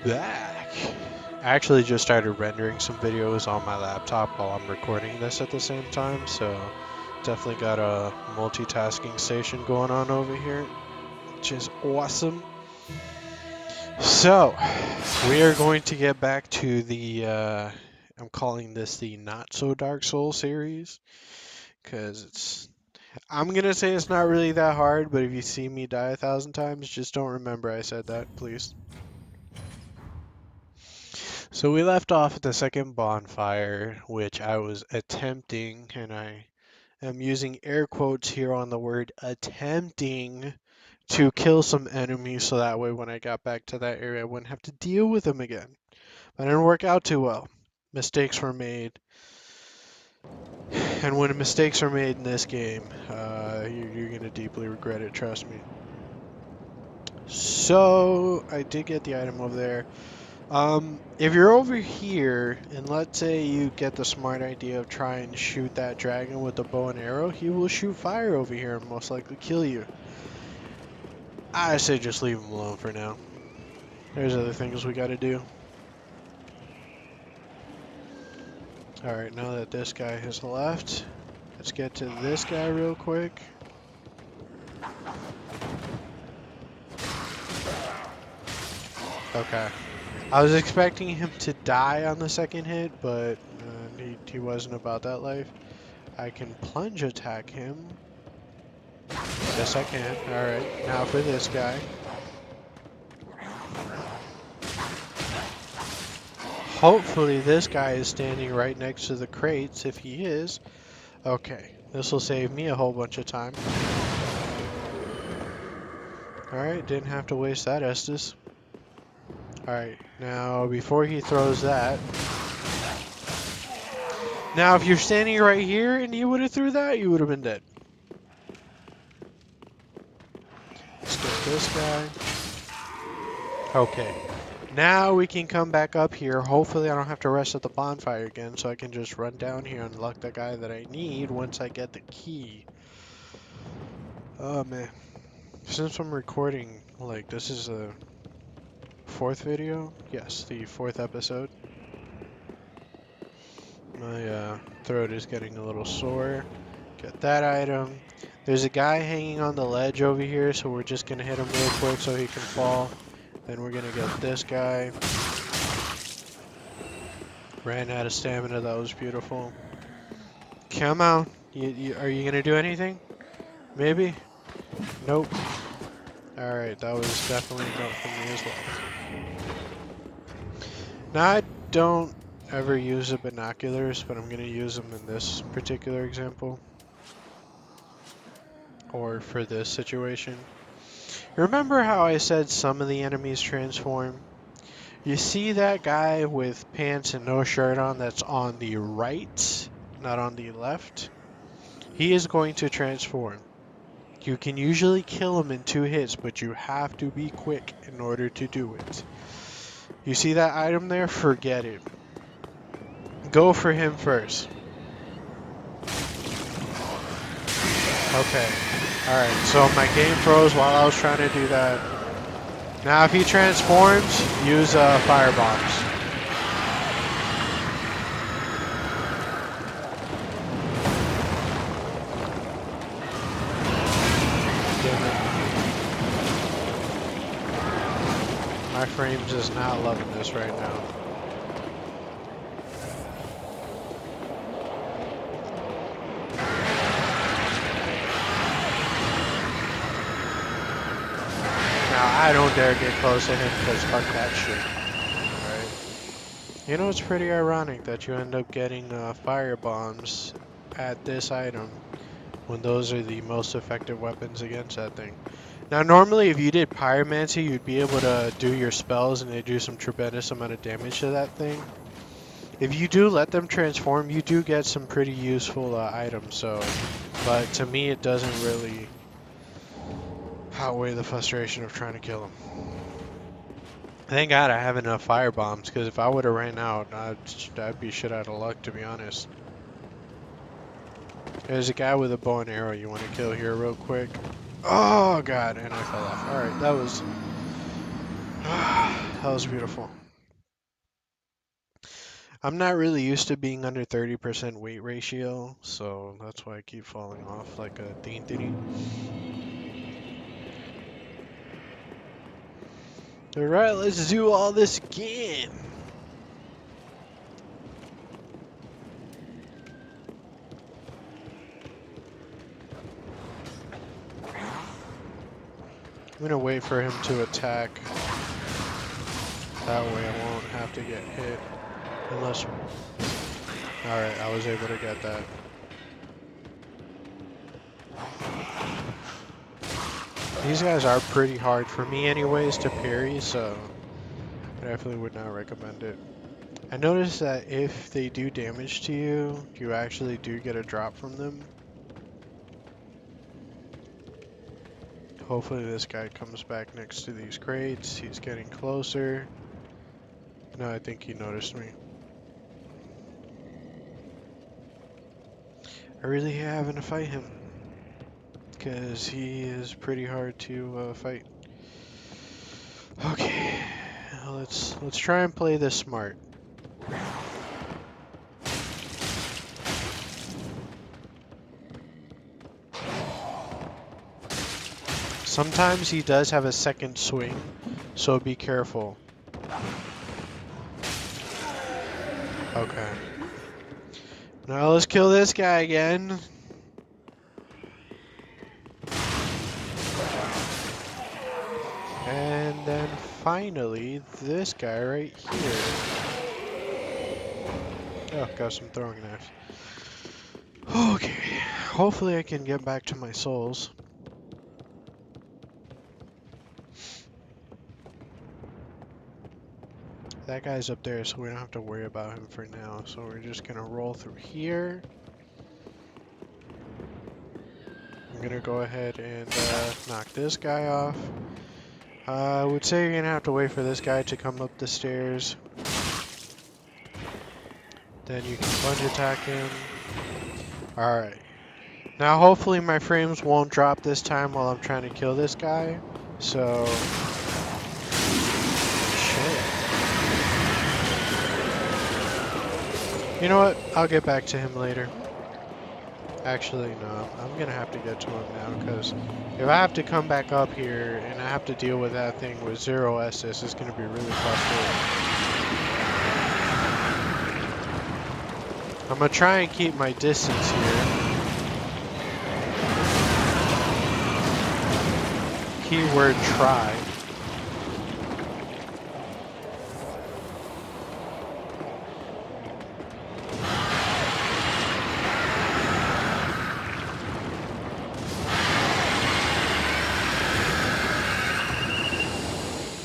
back. I actually just started rendering some videos on my laptop while I'm recording this at the same time, so definitely got a multitasking station going on over here, which is awesome. So, we are going to get back to the, I'm calling this the Not So Dark Soul series, because I'm gonna say it's not really that hard, but if you see me die 1,000 times, just don't remember I said that, please. So we left off at the second bonfire, which I was attempting, and I am using air quotes here on the word attempting to kill some enemies so that way when I got back to that area I wouldn't have to deal with them again. But it didn't work out too well. Mistakes were made. And when mistakes are made in this game, you're going to deeply regret it, trust me. So, I did get the item over there. If you're over here, and let's say you get the smart idea of trying to shoot that dragon with a bow and arrow, he will shoot fire over here and most likely kill you. I say just leave him alone for now. There's other things we gotta do. Alright, now that this guy has left, let's get to this guy real quick. Okay. I was expecting him to die on the second hit, but he wasn't about that life. I can plunge attack him. Yes, I can. Alright, now for this guy. Hopefully this guy is standing right next to the crates. If he is, okay. This will save me a whole bunch of time. Alright, didn't have to waste that Estus. Alright, now before he throws that... Now if you're standing right here and he would have threw that, you would have been dead. Let's get this guy. Okay. Now we can come back up here. Hopefully I don't have to rest at the bonfire again, so I can just run down here and unlock the guy that I need once I get the key. Oh man. Since I'm recording, like, this is a fourth video? Yes, the fourth episode. My throat is getting a little sore. Get that item. There's a guy hanging on the ledge over here, so we're just gonna hit him real quick so he can fall. Then we're gonna get this guy. Ran out of stamina, that was beautiful. Come on. Are you gonna do anything? Maybe? Nope. Alright, that was definitely not for me as well. Now I don't ever use the binoculars, but I'm gonna use them in this particular example. Or for this situation. Remember how I said some of the enemies transform? You see that guy with pants and no shirt on that's on the right, not on the left? He is going to transform. You can usually kill him in 2 hits, but you have to be quick in order to do it. You see that item there? Forget it. Go for him first. Okay. Alright, so my game froze while I was trying to do that. Now if he transforms, use fire bombs. My frames is not loving this right now. Now I don't dare get close to him because fuck that shit. Alright. You know, it's pretty ironic that you end up getting fire bombs at this item when those are the most effective weapons against that thing. Now normally if you did pyromancy, you'd be able to do your spells and they do some tremendous amount of damage to that thing. If you do let them transform, you do get some pretty useful items, so... But to me, it doesn't really outweigh the frustration of trying to kill them. Thank God I have enough fire bombs, because if I would have ran out, I'd be shit out of luck, to be honest. There's a guy with a bow and arrow you want to kill here real quick. Oh god, and I fell off. Alright, that was... that was beautiful. I'm not really used to being under 30% weight ratio, so that's why I keep falling off like a deentity. Alright, let's do all this again. I'm gonna wait for him to attack. That way I won't have to get hit. Unless... Alright, I was able to get that. These guys are pretty hard for me anyways to parry, so I definitely would not recommend it. I noticed that if they do damage to you, you actually do get a drop from them. Hopefully this guy comes back next to these crates. He's getting closer. No, I think he noticed me. I really having to fight him, because he is pretty hard to fight. Okay, let's try and play this smart. Sometimes he does have a second swing, so be careful. Okay. Now let's kill this guy again. And then finally, this guy right here. Oh, got some throwing knives. Okay, hopefully I can get back to my souls. That guy's up there, so we don't have to worry about him for now. So we're just gonna roll through here. I'm gonna go ahead and knock this guy off. I would say you're gonna have to wait for this guy to come up the stairs. Then you can plunge attack him. Alright. Now hopefully my frames won't drop this time while I'm trying to kill this guy. So... Shit. You know what? I'll get back to him later. Actually, no. I'm gonna have to get to him now, because if I have to come back up here and I have to deal with that thing with 0 SS, it's gonna be really frustrating. I'm gonna try and keep my distance here. Keyword try.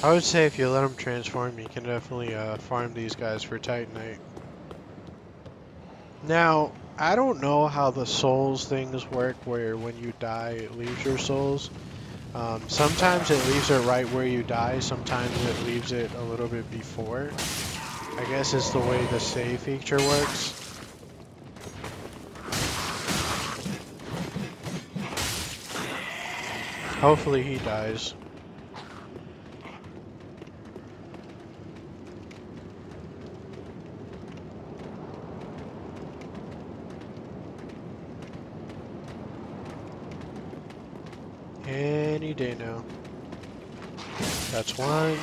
I would say if you let them transform, you can definitely farm these guys for Titanite. Now, I don't know how the souls things work, where when you die it leaves your souls. Sometimes it leaves it right where you die, sometimes it leaves it a little bit before. I guess it's the way the save feature works. Hopefully he dies. Any day now. That's one.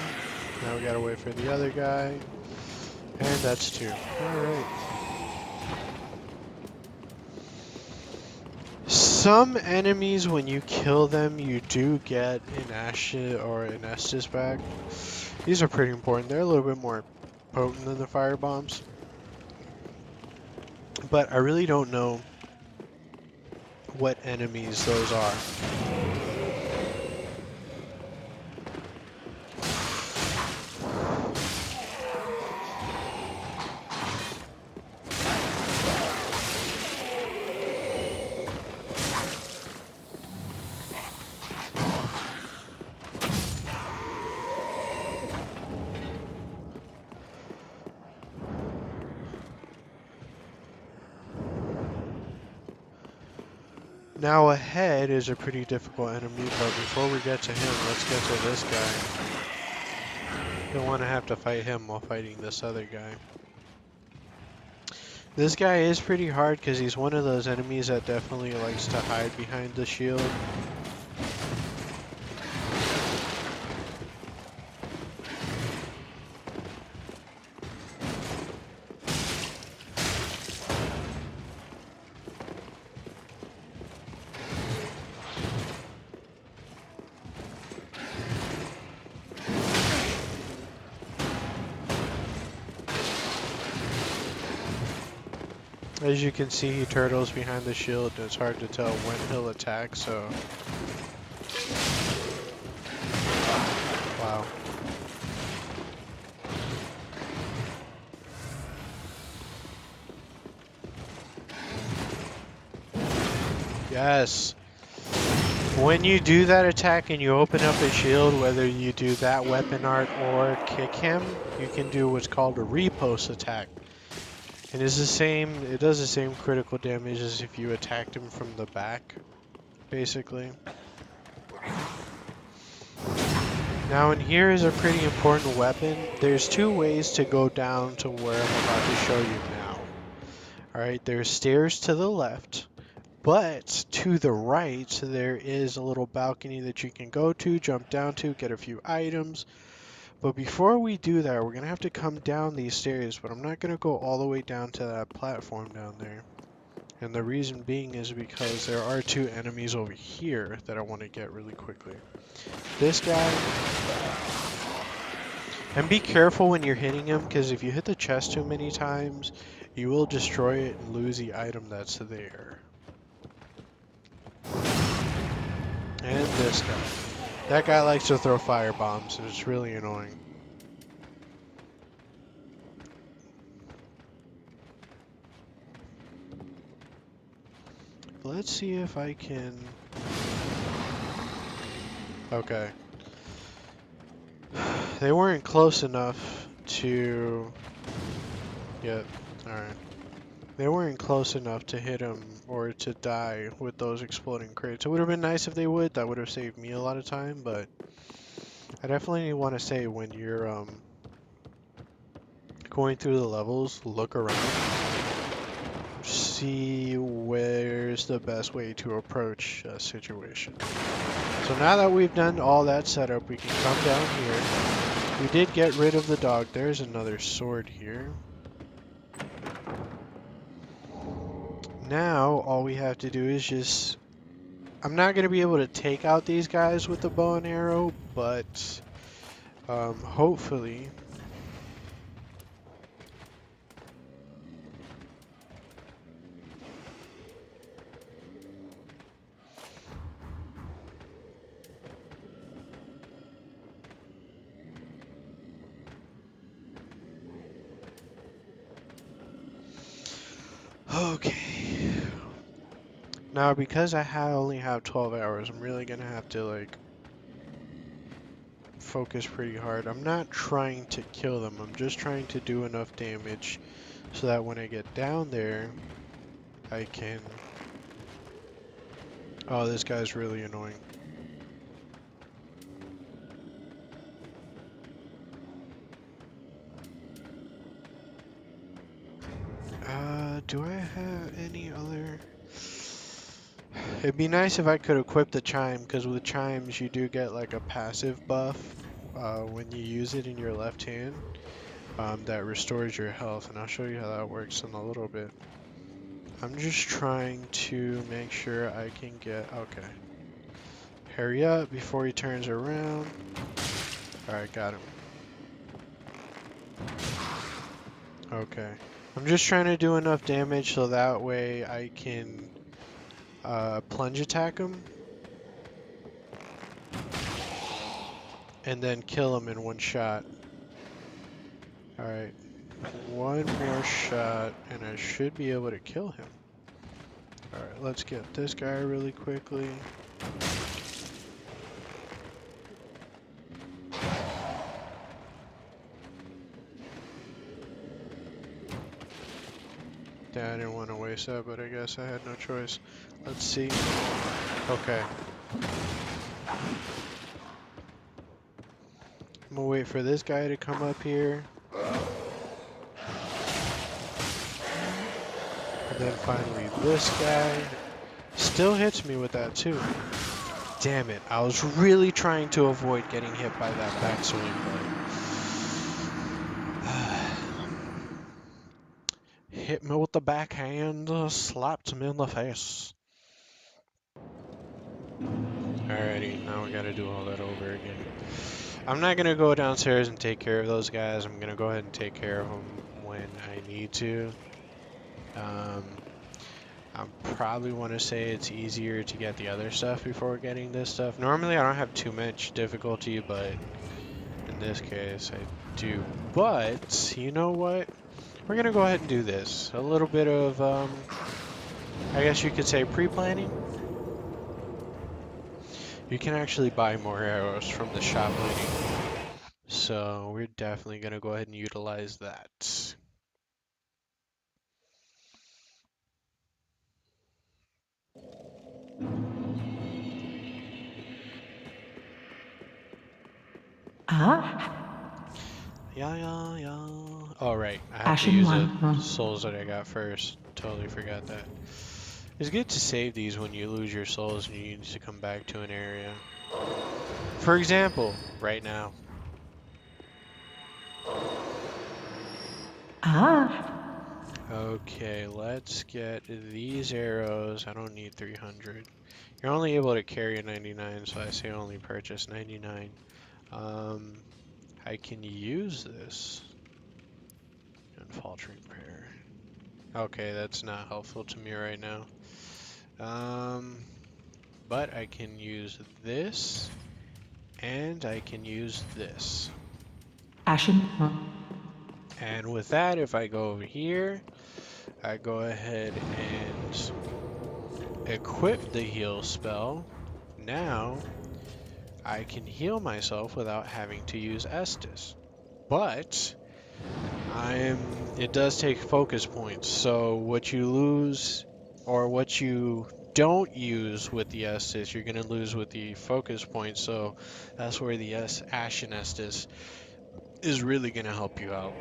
Now we gotta wait for the other guy. And that's two. Alright. Some enemies, when you kill them, you do get an Ashes or an Estus back. These are pretty important. They're a little bit more potent than the fire bombs. But I really don't know what enemies those are. Now ahead is a pretty difficult enemy, but before we get to him, let's get to this guy. Don't want to have to fight him while fighting this other guy. This guy is pretty hard because he's one of those enemies that definitely likes to hide behind the shield. As you can see, he turtles behind the shield, and it's hard to tell when he'll attack, so... Wow. Yes! When you do that attack and you open up a shield, whether you do that weapon art or kick him, you can do what's called a riposte attack. And it's the same, it does the same critical damage as if you attacked him from the back, basically. Now in here is a pretty important weapon. There's two ways to go down to where I'm about to show you now. Alright, there's stairs to the left, but to the right there is a little balcony that you can go to, jump down to, get a few items. But before we do that, we're going to have to come down these stairs, but I'm not going to go all the way down to that platform down there. And the reason being is because there are two enemies over here that I want to get really quickly. This guy. And be careful when you're hitting him, because if you hit the chest too many times, you will destroy it and lose the item that's there. And this guy. That guy likes to throw fire bombs, and it's really annoying. Let's see if I can... Okay. They weren't close enough to... Yet. Alright. They weren't close enough to hit him or to die with those exploding crates. It would have been nice if they would. That would have saved me a lot of time, but... I definitely want to say when you're going through the levels, look around. See where's the best way to approach a situation. So now that we've done all that setup, we can come down here. We did get rid of the dog. There's another sword here. Now all we have to do is just... I'm not going to be able to take out these guys with the bow and arrow, but hopefully... Okay. Now, because I only have 12 hours, I'm really gonna have to, like, focus pretty hard. I'm not trying to kill them, I'm just trying to do enough damage so that when I get down there, I can... Oh, this guy's really annoying. Do I have any other... It'd be nice if I could equip the chime, because with chimes you do get like a passive buff when you use it in your left hand that restores your health, and I'll show you how that works in a little bit. I'm just trying to make sure I can get... Okay. Hurry up before he turns around. Alright, got him. Okay. I'm just trying to do enough damage so that way I can plunge attack him. And then kill him in one shot. Alright. One more shot and I should be able to kill him. Alright, let's get this guy really quickly. I didn't want to waste that, but I guess I had no choice. Let's see. Okay. I'm gonna wait for this guy to come up here. And then finally this guy. Still hits me with that too. Damn it. I was really trying to avoid getting hit by that backswing, but hit me with the backhand, slapped me in the face. Alrighty, now we gotta do all that over again. I'm not gonna go downstairs and take care of those guys. I'm gonna go ahead and take care of them when I need to. I probably want to say it's easier to get the other stuff before getting this stuff. Normally I don't have too much difficulty, but in this case I do. But, you know what? We're gonna go ahead and do this. A little bit of, I guess you could say pre-planning. You can actually buy more arrows from the shop lady. So we're definitely gonna go ahead and utilize that. Yeah. Oh, right. I have to use the souls that I got first. Totally forgot that. It's good to save these when you lose your souls and you need to come back to an area. For example, right now. Okay, let's get these arrows. I don't need 300. You're only able to carry a 99, so I say only purchase 99. I can use this. Unfaltering prayer. Okay, that's not helpful to me right now. But I can use this, and I can use this. And with that, if I go over here, I go ahead and equip the heal spell. Now, I can heal myself without having to use Estus. But, it does take focus points, so what you lose, or what you don't use with the Estus, you're going to lose with the focus points, so that's where the Ashen Estus is really going to help you out.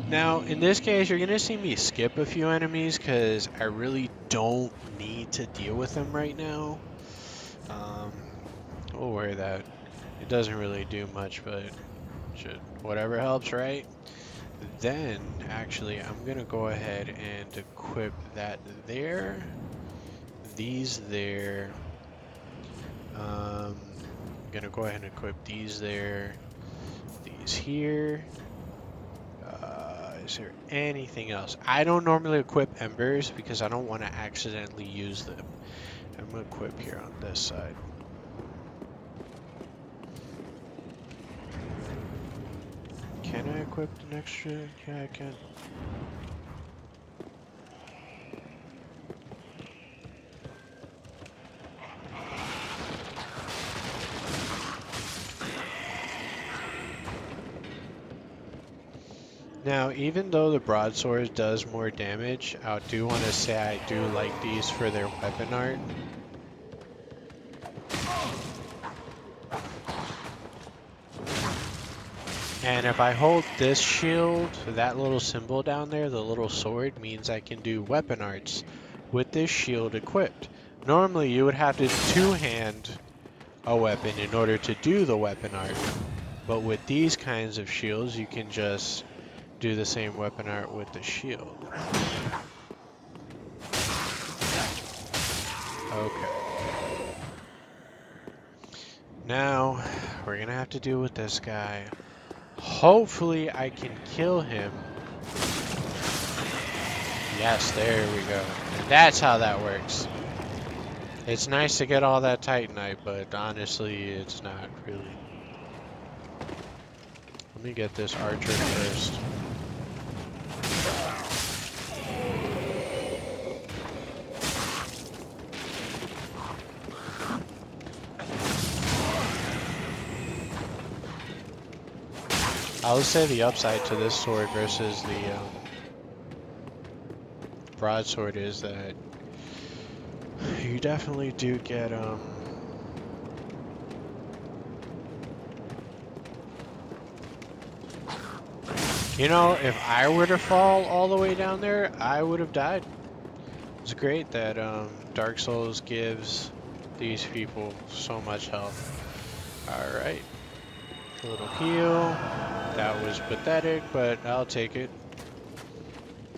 Now, in this case, you're going to see me skip a few enemies because I really don't need to deal with them right now. We'll wear that. It doesn't really do much, but whatever helps, right? Then, actually, I'm going to go ahead and equip that there. These there. I'm going to go ahead and equip these there. These here. Is there anything else? I don't normally equip embers because I don't want to accidentally use them. I'm going to equip here on this side. Can I equip an extra? Yeah, I can. Now, even though the broadsword does more damage, I do want to say I do like these for their weapon art. And if I hold this shield, that little symbol down there, the little sword, means I can do weapon arts with this shield equipped. Normally, you would have to two-hand a weapon in order to do the weapon art. But with these kinds of shields, you can just do the same weapon art with the shield. Okay. Now, we're gonna have to deal with this guy. Hopefully I can kill him. Yes, there we go. And that's how that works. It's nice to get all that Titanite, but honestly, it's not really. Let me get this archer first. I would say the upside to this sword versus the broadsword is that you definitely do get you know, if I were to fall all the way down there, I would have died. It's great that Dark Souls gives these people so much health. Alright. A little heal. That was pathetic, but I'll take it.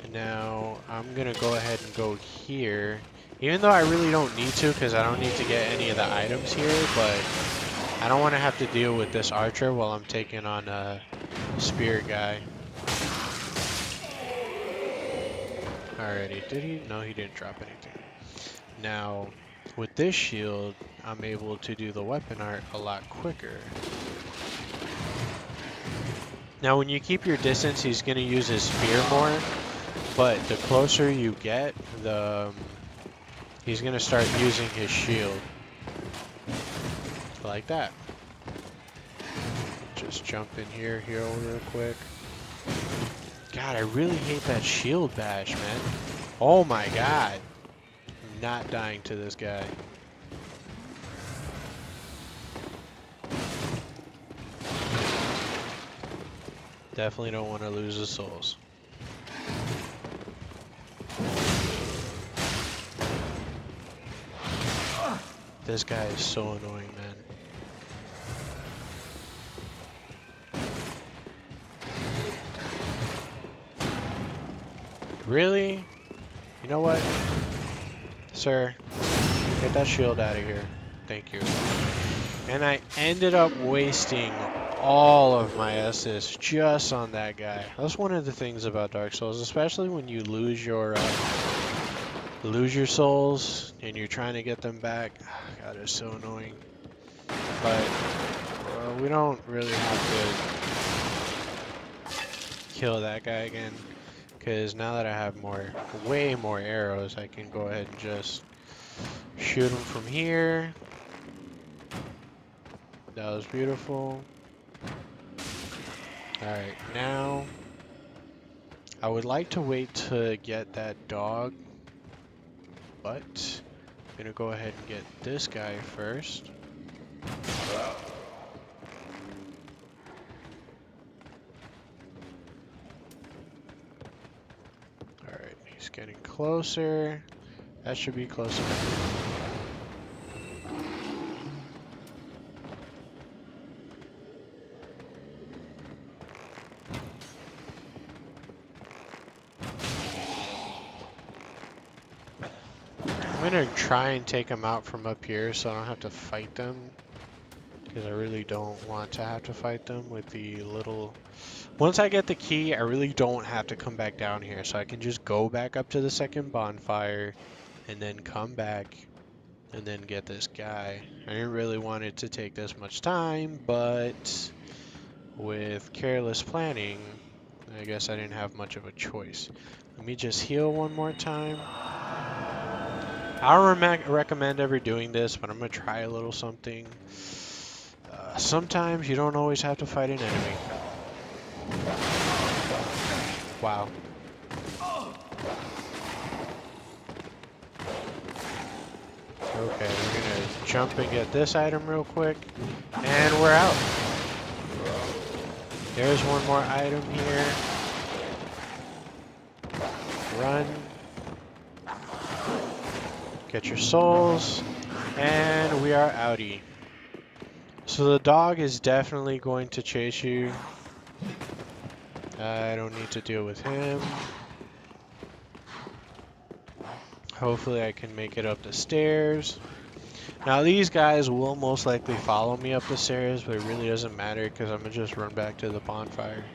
And now I'm gonna go ahead and go here. Even though I really don't need to, because I don't need to get any of the items here, but I don't want to have to deal with this archer while I'm taking on a spear guy. Alrighty, did he? No, he didn't drop anything. Now, with this shield, I'm able to do the weapon art a lot quicker. Now, when you keep your distance, he's going to use his spear more, but the closer you get, he's going to start using his shield. Like that. Just jump in here, heal real quick. God, I really hate that shield bash, man. Oh my god. I'm not dying to this guy. Definitely don't want to lose the souls. This guy is so annoying, man. Really? You know what? Sir, get that shield out of here. Thank you. And I ended up wasting all of my assists just on that guy. That's one of the things about Dark Souls, especially when you lose your souls and you're trying to get them back. God, it's so annoying. But we don't really have to kill that guy again, because now that I have way more arrows, I can go ahead and just shoot him from here. That was beautiful. Alright, now I would like to wait to get that dog, but I'm gonna go ahead and get this guy first. Alright, he's getting closer. That should be close enough. I'm gonna try and take them out from up here so I don't have to fight them, because I really don't want to have to fight them with the little... Once I get the key, I really don't have to come back down here, so I can just go back up to the second bonfire and then come back and then get this guy. I didn't really want it to take this much time, but with careless planning, I guess I didn't have much of a choice. Let me just heal one more time. I don't recommend ever doing this, but I'm going to try a little something. Sometimes you don't always have to fight an enemy. Wow. Okay, we're going to jump and get this item real quick, and we're out. There's one more item here. Run. Get your souls, and we are outie. So the dog is definitely going to chase you. I don't need to deal with him. Hopefully I can make it up the stairs. Now these guys will most likely follow me up the stairs, but it really doesn't matter because I'm going to just run back to the bonfire.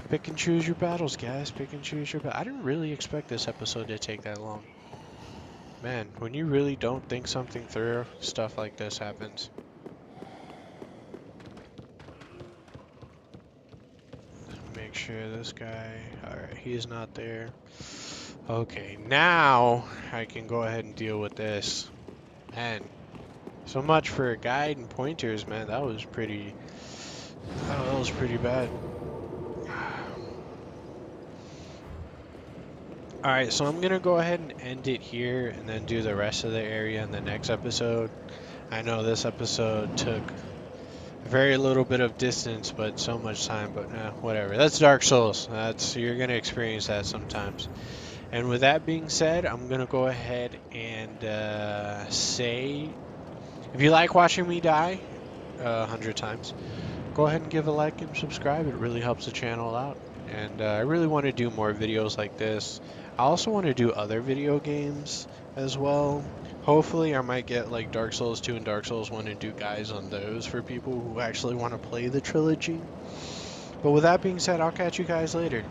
Pick and choose your battles, guys. Pick and choose your battles. I didn't really expect this episode to take that long. Man, when you really don't think something through, stuff like this happens. Make sure this guy... Alright, he's not there. Okay, now I can go ahead and deal with this. Man, so much for guide and pointers, man. That was pretty Oh, that was pretty bad. Alright, so I'm gonna go ahead and end it here and then do the rest of the area in the next episode. I know this episode took very little bit of distance, but so much time, but whatever. That's Dark Souls. You're gonna experience that sometimes. And with that being said, I'm gonna go ahead and say, if you like watching me die 100 times, go ahead and give a like and subscribe. It really helps the channel out. And I really want to do more videos like this. I also want to do other video games as well. Hopefully I might get like Dark Souls 2 and Dark Souls 1 and do guides on those for people who actually want to play the trilogy. But with that being said, I'll catch you guys later.